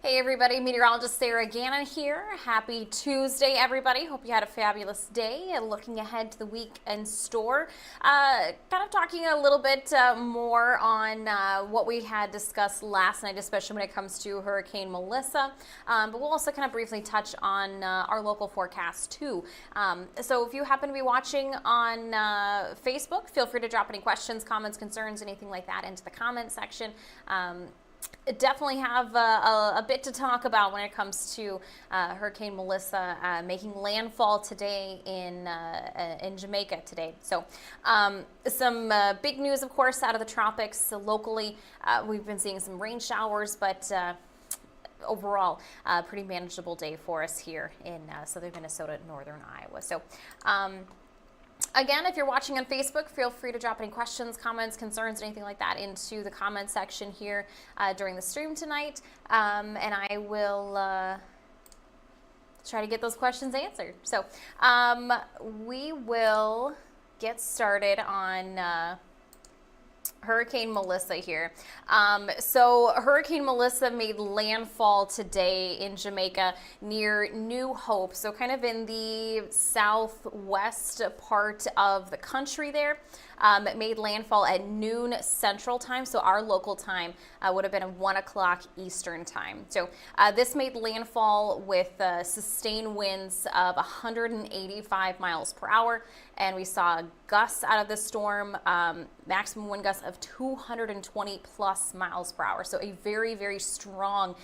Hey everybody, meteorologist Sarah Gannon here. Happy Tuesday, everybody. Hope you had a fabulous day and looking ahead to the week in store. Kind of talking a little bit more on what we had discussed last night, especially when it comes to Hurricane Melissa. But we'll also kind of briefly touch on our local forecast too. So if you happen to be watching on Facebook, feel free to drop any questions, comments, concerns, anything like that into the comment section. Definitely have a bit to talk about when it comes to Hurricane Melissa making landfall today in Jamaica today. So some big news, of course, out of the tropics. So locally, we've been seeing some rain showers, but overall, pretty manageable day for us here in southern Minnesota, northern Iowa. So again, if you're watching on Facebook, feel free to drop any questions, comments, concerns, anything like that into the comment section here during the stream tonight, and I will try to get those questions answered. So we will get started on Hurricane Melissa here. So Hurricane Melissa made landfall today in Jamaica near New Hope, so kind of in the southwest part of the country there. It made landfall at noon Central Time, so our local time would have been at 1 o'clock Eastern Time. So this made landfall with sustained winds of 185 miles per hour, and we saw gusts out of the storm, maximum wind gusts of 220 plus miles per hour. So a very, very strong,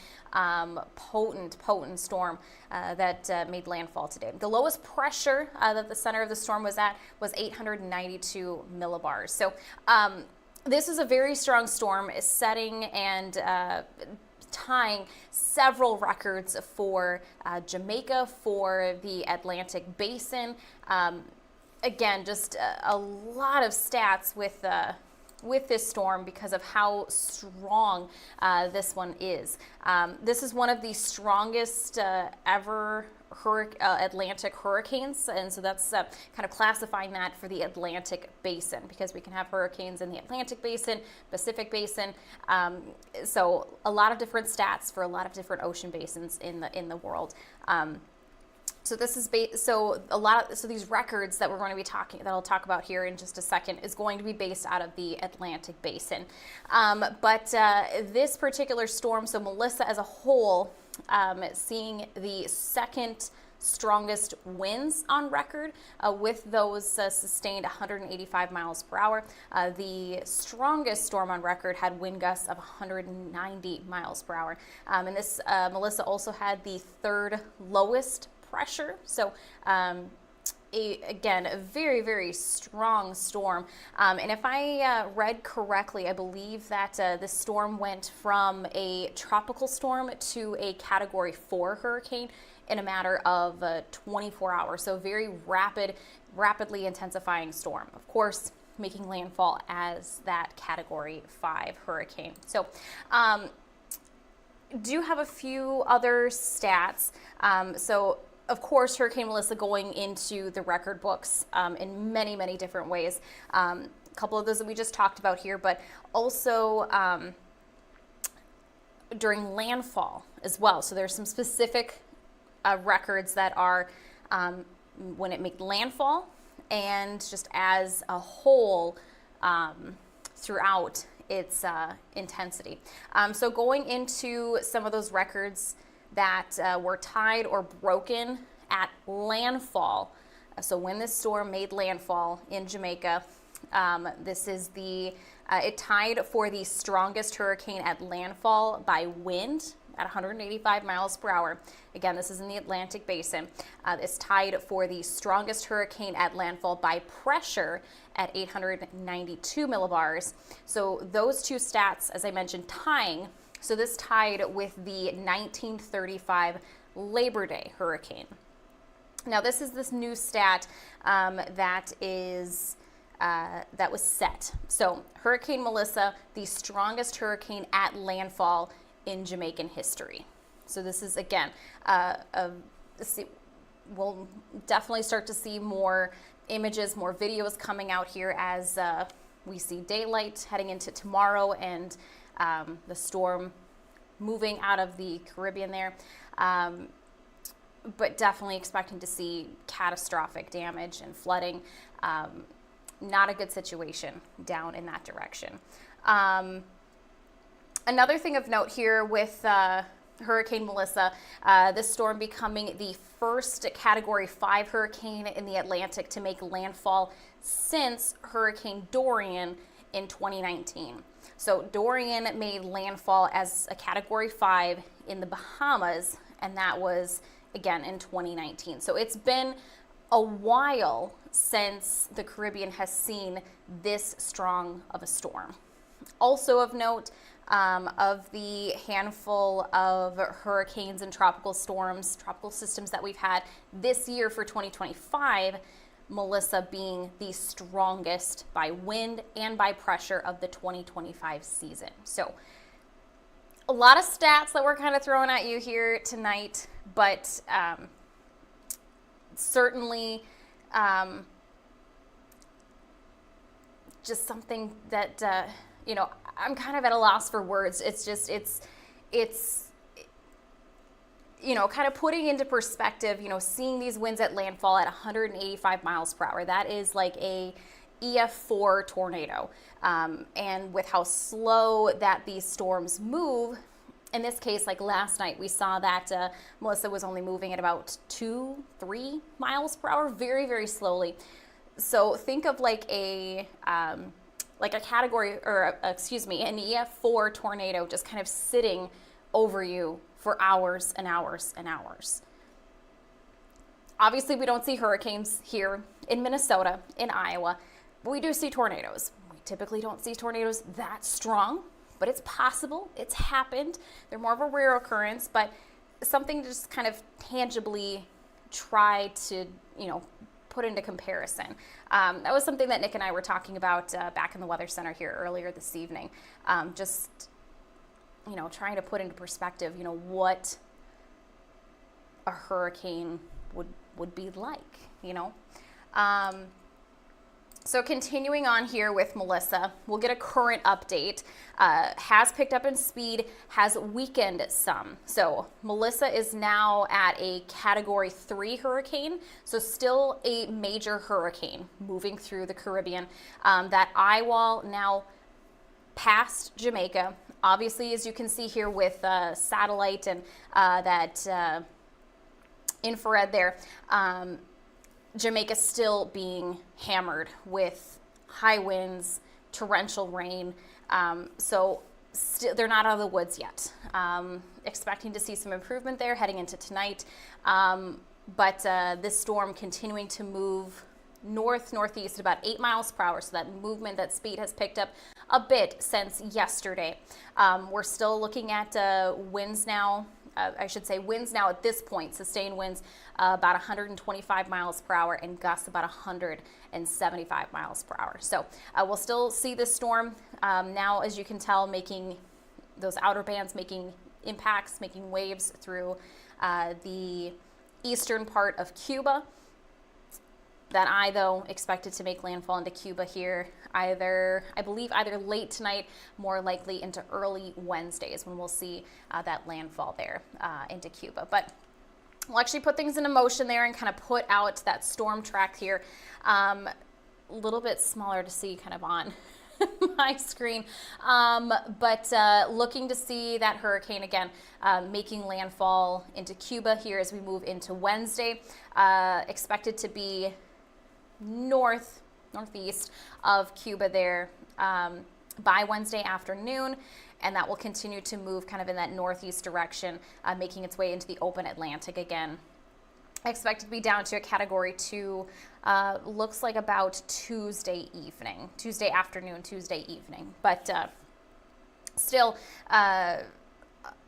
potent storm that made landfall today. The lowest pressure that the center of the storm was at was 892 millibars. So this is a very strong storm, setting and tying several records for Jamaica, for the Atlantic Basin. Again, just a lot of stats with this storm because of how strong this one is. This is one of the strongest ever Atlantic hurricanes, and so that's kind of classifying that for the Atlantic Basin, because we can have hurricanes in the Atlantic Basin, Pacific Basin, so a lot of different stats for a lot of different ocean basins in the world. So this is so these records that we're going to be that I'll talk about here in just a second is going to be based out of the Atlantic Basin. But this particular storm, so Melissa as a whole, seeing the second strongest winds on record, with those sustained 185 miles per hour. The strongest storm on record had wind gusts of 190 miles per hour. And this Melissa also had the third lowest pressure. So again, a very, very strong storm. And if I read correctly, I believe that this storm went from a tropical storm to a Category 4 hurricane in a matter of 24 hours. So very rapidly intensifying storm. Of course, making landfall as that Category 5 hurricane. So do have a few other stats. So of course, Hurricane Melissa going into the record books in many, many different ways. A couple of those that we just talked about here, but also during landfall as well. So there's some specific records that are when it made landfall and just as a whole throughout its intensity. So going into some of those records that were tied or broken at landfall. So when this storm made landfall in Jamaica, this is it tied for the strongest hurricane at landfall by wind at 185 miles per hour. Again, this is in the Atlantic Basin. It's tied for the strongest hurricane at landfall by pressure at 892 millibars. So those two stats, as I mentioned, tying. So this tied with the 1935 Labor Day hurricane. Now this is this new stat that was set. So Hurricane Melissa, the strongest hurricane at landfall in Jamaican history. So this is, again, we'll definitely start to see more images, more videos coming out here as we see daylight heading into tomorrow and the storm moving out of the Caribbean there. But definitely expecting to see catastrophic damage and flooding. Not a good situation down in that direction. Another thing of note here with Hurricane Melissa, this storm becoming the first Category 5 hurricane in the Atlantic to make landfall since Hurricane Dorian in 2019. So Dorian made landfall as a Category 5 in the Bahamas, and that was, again, in 2019. So it's been a while since the Caribbean has seen this strong of a storm. Also of note, of the handful of hurricanes and tropical storms, tropical systems that we've had this year for 2025, Melissa being the strongest by wind and by pressure of the 2025 season. So a lot of stats that we're kind of throwing at you here tonight, but certainly just something that, I'm kind of at a loss for words. It's kind of putting into perspective, seeing these winds at landfall at 185 miles per hour. That is like a EF4 tornado. And with how slow that these storms move, in this case, like last night, we saw that Melissa was only moving at about 2-3 miles per hour, very, very slowly. So think of like a category, or an EF4 tornado just kind of sitting over you for hours and hours and hours. Obviously, we don't see hurricanes here in Minnesota, in Iowa, but we do see tornadoes. We typically don't see tornadoes that strong, but it's possible. It's happened. They're more of a rare occurrence, but something to just kind of tangibly try to, put into comparison. That was something that Nick and I were talking about back in the Weather Center here earlier this evening. Trying to put into perspective, what a hurricane would be like, So continuing on here with Melissa, we'll get a current update. Has picked up in speed, has weakened some. So Melissa is now at a Category 3 hurricane, so still a major hurricane moving through the Caribbean. That eye wall now past Jamaica. Obviously, as you can see here with satellite and that infrared there, Jamaica still being hammered with high winds, torrential rain. So they're not out of the woods yet. Expecting to see some improvement there heading into tonight. But this storm continuing to move northeast at about 8 miles per hour. So that speed has picked up a bit since yesterday. We're still looking at winds now. Winds now at this point, sustained winds about 125 miles per hour and gusts about 175 miles per hour. So we'll still see this storm now, as you can tell, making those outer bands, making impacts, making waves through the eastern part of Cuba. That eye, though, expected to make landfall into Cuba here either late tonight, more likely into early Wednesday is when we'll see that landfall there into Cuba. But we'll actually put things into motion there and kind of put out that storm track here. A little bit smaller to see kind of on my screen. But looking to see that hurricane again making landfall into Cuba here as we move into Wednesday. Expected to be northeast of Cuba there by Wednesday afternoon, and that will continue to move kind of in that northeast direction, making its way into the open Atlantic again. Expected to be down to a Category 2, looks like about Tuesday afternoon, Tuesday evening, but still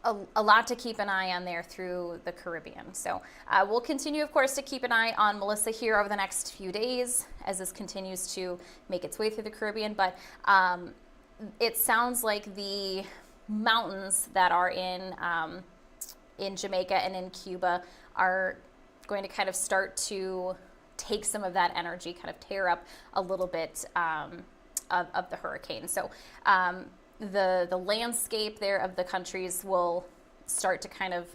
a lot to keep an eye on there through the Caribbean. So we'll continue, of course, to keep an eye on Melissa here over the next few days as this continues to make its way through the Caribbean. But it sounds like the mountains that are in Jamaica and in Cuba are going to kind of start to take some of that energy, kind of tear up a little bit of the hurricane. So the landscape there of the countries will start to kind of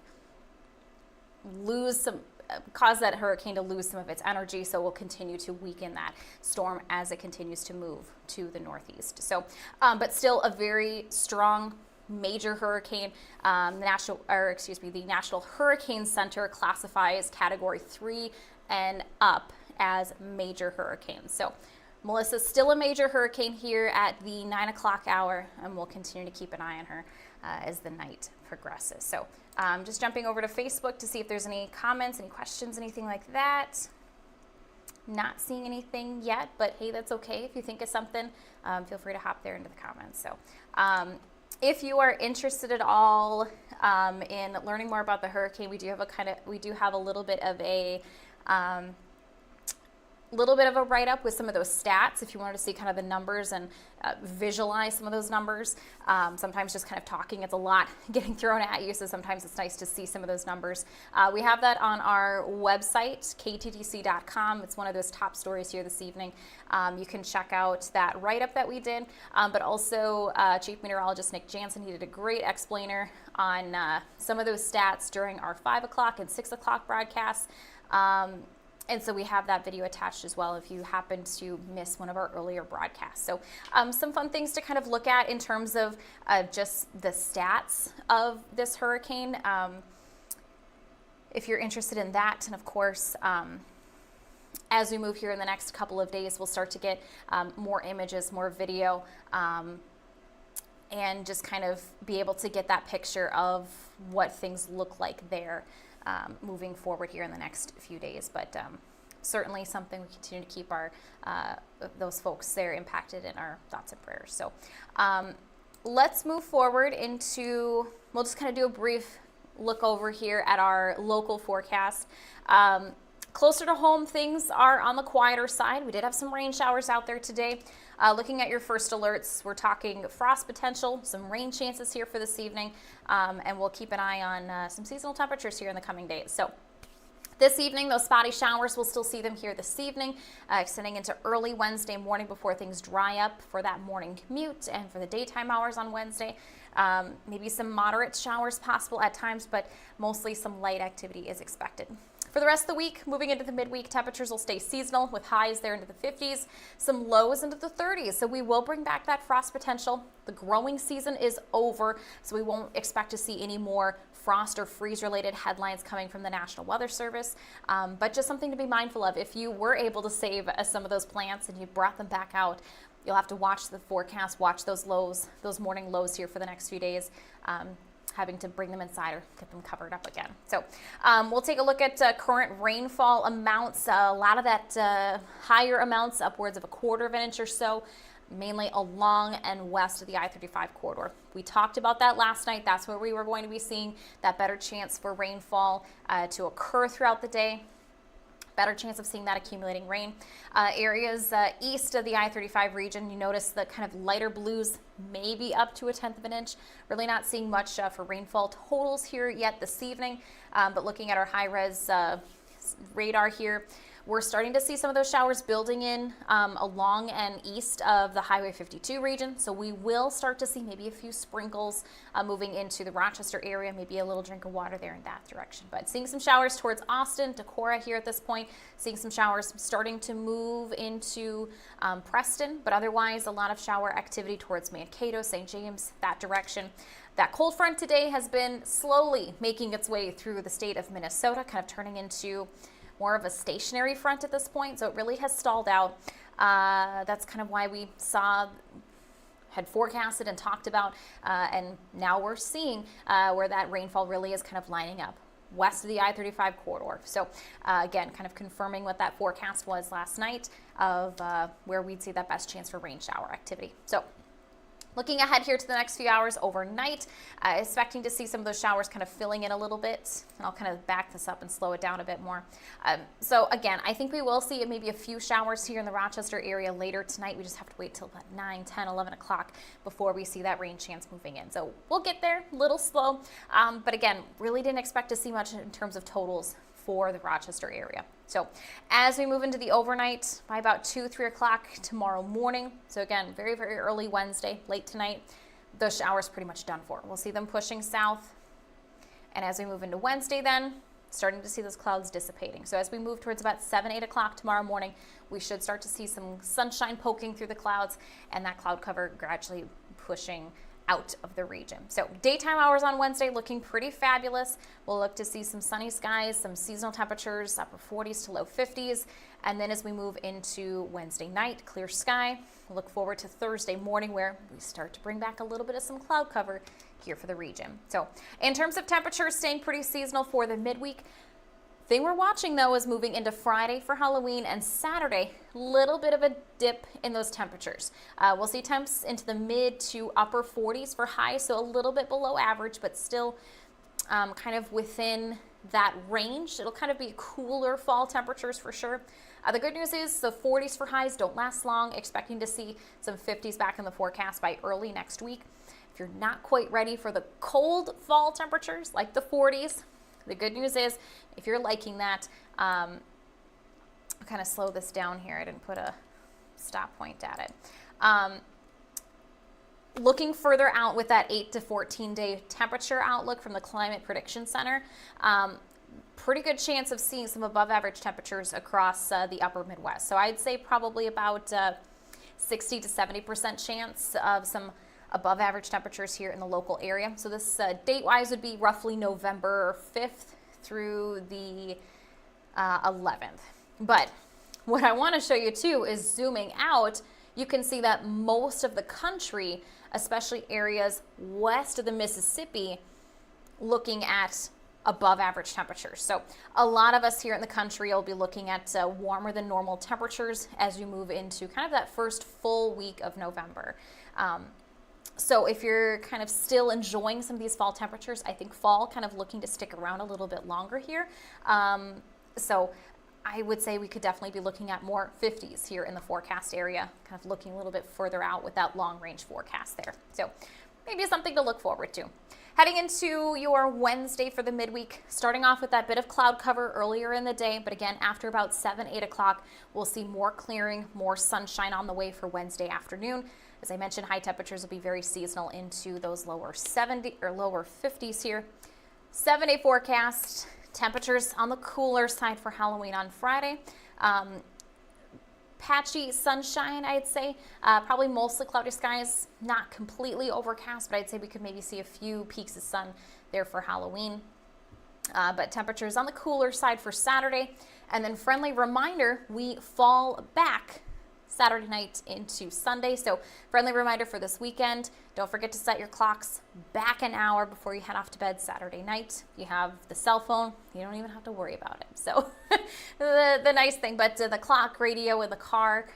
cause that hurricane to lose some of its energy, so we'll continue to weaken that storm as it continues to move to the northeast. So, but still a very strong major hurricane. The National Hurricane Center classifies Category 3 and up as major hurricanes. So Melissa's still a major hurricane here at the 9 o'clock hour, and we'll continue to keep an eye on her as the night progresses. So just jumping over to Facebook to see if there's any comments, any questions, anything like that. Not seeing anything yet, but hey, that's okay. If you think of something, feel free to hop there into the comments. So if you are interested at all in learning more about the hurricane, we do have a little bit of a write-up with some of those stats if you wanted to see kind of the numbers and visualize some of those numbers. Sometimes just kind of talking, it's a lot getting thrown at you, so sometimes it's nice to see some of those numbers. We have that on our website, ktdc.com. It's one of those top stories here this evening. You can check out that write-up that we did, but also Chief Meteorologist Nick Jansen, he did a great explainer on some of those stats during our 5 o'clock and 6 o'clock broadcasts. And so we have that video attached as well if you happen to miss one of our earlier broadcasts. So some fun things to kind of look at in terms of just the stats of this hurricane. If you're interested in that, and of course, as we move here in the next couple of days, we'll start to get more images, more video, and just kind of be able to get that picture of what things look like there. Moving forward here in the next few days, but certainly something we continue to keep our those folks there impacted in our thoughts and prayers. So let's move forward into, we'll just kind of do a brief look over here at our local forecast. Closer to home, things are on the quieter side. We did have some rain showers out there today. Looking at your first alerts, we're talking frost potential, some rain chances here for this evening, and we'll keep an eye on some seasonal temperatures here in the coming days. So this evening, those spotty showers, we'll still see them here this evening, extending into early Wednesday morning before things dry up for that morning commute and for the daytime hours on Wednesday. Maybe some moderate showers possible at times, but mostly some light activity is expected. For the rest of the week, moving into the midweek, temperatures will stay seasonal with highs there into the 50s, some lows into the 30s. So we will bring back that frost potential. The growing season is over, so we won't expect to see any more frost or freeze related headlines coming from the National Weather Service, but just something to be mindful of. If you were able to save some of those plants and you brought them back out, you'll have to watch the forecast, watch those lows, those morning lows here for the next few days. Having to bring them inside or get them covered up again. So we'll take a look at current rainfall amounts. A lot of that higher amounts, upwards of 1/4 of an inch or so, mainly along and west of the I-35 corridor. We talked about that last night. That's where we were going to be seeing that better chance for rainfall to occur throughout the day. Better chance of seeing that accumulating rain. Areas east of the I-35 region, you notice the kind of lighter blues, maybe up to 1/10 of an inch. Really not seeing much for rainfall totals here yet this evening, but looking at our high-res radar here, we're starting to see some of those showers building in along and east of the Highway 52 region. So we will start to see maybe a few sprinkles moving into the Rochester area, maybe a little drink of water there in that direction. But seeing some showers towards Austin, Decorah here at this point, seeing some showers starting to move into Preston, but otherwise a lot of shower activity towards Mankato, St. James, that direction. That cold front today has been slowly making its way through the state of Minnesota, kind of turning into more of a stationary front at this point, so it really has stalled out. That's kind of why we had forecasted and talked about, and now we're seeing where that rainfall really is kind of lining up west of the I-35 corridor. So again, kind of confirming what that forecast was last night of where we'd see that best chance for rain shower activity. So looking ahead here to the next few hours overnight, expecting to see some of those showers kind of filling in a little bit. And I'll kind of back this up and slow it down a bit more. So again, I think we will see maybe a few showers here in the Rochester area later tonight. We just have to wait till about 9, 10, 11 o'clock before we see that rain chance moving in. So we'll get there, a little slow. But again, really didn't expect to see much in terms of totals for the Rochester area. So as we move into the overnight, by about 2, 3 o'clock tomorrow morning, so again, very, very early Wednesday, late tonight, the shower's pretty much done for. We'll see them pushing south. And as we move into Wednesday then, starting to see those clouds dissipating. So as we move towards about 7, 8 o'clock tomorrow morning, we should start to see some sunshine poking through the clouds and that cloud cover gradually pushing out of the region. So daytime hours on Wednesday looking pretty fabulous. We'll look to see some sunny skies, some seasonal temperatures, upper 40s to low 50s. And then as we move into Wednesday night, clear sky. Look forward to Thursday morning where we start to bring back a little bit of some cloud cover here for the region. So in terms of temperatures, staying pretty seasonal for the midweek. Thing we're watching though is moving into Friday for Halloween and Saturday, little bit of a dip in those temperatures. We'll see temps into the mid to upper 40s for highs, so a little bit below average, but still kind of within that range. It'll kind of be cooler fall temperatures for sure. The good news is the 40s for highs don't last long, expecting to see some 50s back in the forecast by early next week. If you're not quite ready for the cold fall temperatures like the 40s, the good news is, if you're liking that, I'll kind of slow this down here. I didn't put a stop point at it. Looking further out with that 8 to 14 day temperature outlook from the Climate Prediction Center, pretty good chance of seeing some above average temperatures across the upper Midwest. So I'd say probably about 60 to 70% chance of some above average temperatures here in the local area. So this date-wise would be roughly November 5th through the 11th. But what I want to show you too is zooming out, you can see that most of the country, especially areas west of the Mississippi, looking at above average temperatures. So a lot of us here in the country will be looking at warmer than normal temperatures as you move into kind of that first full week of November. So if you're kind of still enjoying some of these fall temperatures, I think fall kind of looking to stick around a little bit longer here. So I would say we could definitely be looking at more 50s here in the forecast area, kind of looking a little bit further out with that long range forecast there. So maybe something to look forward to. Heading into your Wednesday for the midweek, starting off with that bit of cloud cover earlier in the day, but again, after about 7, 8 o'clock, we'll see more clearing, more sunshine on the way for Wednesday afternoon. As I mentioned, high temperatures will be very seasonal into those lower 70 or lower 50s here. 7-day forecast, temperatures on the cooler side for Halloween on Friday. Patchy sunshine, I'd say. Probably mostly cloudy skies, not completely overcast, but I'd say we could maybe see a few peaks of sun there for Halloween. But temperatures on the cooler side for Saturday. And then friendly reminder, we fall back Saturday night into Sunday. So friendly reminder for this weekend, don't forget to set your clocks back an hour before you head off to bed Saturday night. If you have the cell phone, you don't even have to worry about it. So the nice thing, but the clock, radio in the car,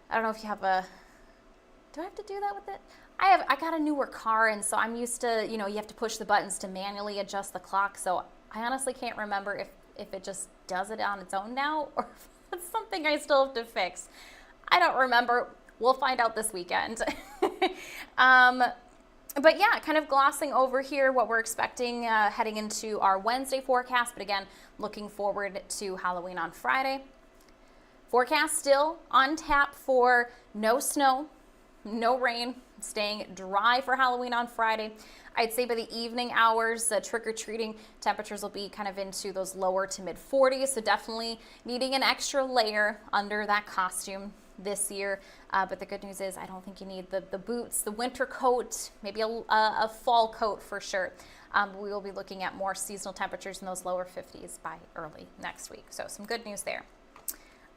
I don't know if you have do I have to do that with it? I got a newer car, and so I'm used to, you have to push the buttons to manually adjust the clock. So I honestly can't remember if it just does it on its own now, or if it's something I still have to fix. I don't remember. We'll find out this weekend. But yeah, kind of glossing over here what we're expecting heading into our Wednesday forecast. But again, looking forward to Halloween on Friday. Forecast still on tap for no snow, no rain, staying dry for Halloween on Friday. I'd say by the evening hours, trick-or-treating temperatures will be kind of into those lower to mid 40s. So definitely needing an extra layer under that costume this year. But the good news is I don't think you need the boots, the winter coat, maybe a fall coat for sure. We will be looking at more seasonal temperatures in those lower 50s by early next week. So some good news there.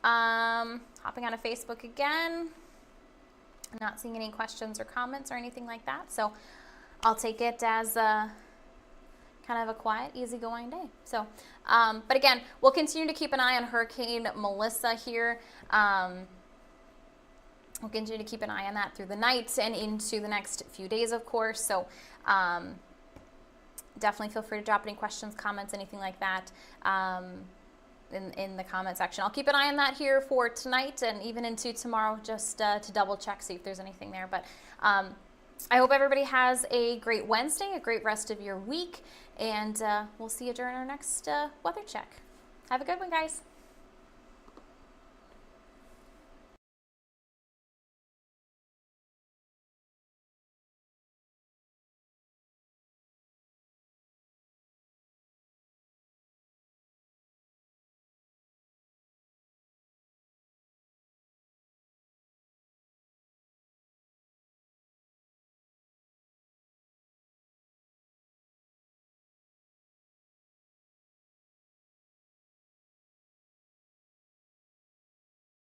Hopping on to Facebook again. Not seeing any questions or comments or anything like that. So I'll take it as kind of a quiet, easygoing day. So, but again, we'll continue to keep an eye on Hurricane Melissa here. We'll continue to keep an eye on that through the night and into the next few days, of course. So definitely feel free to drop any questions, comments, anything like that in the comment section. I'll keep an eye on that here for tonight and even into tomorrow, just to double check, see if there's anything there. But I hope everybody has a great Wednesday, a great rest of your week, and we'll see you during our next weather check. Have a good one, guys.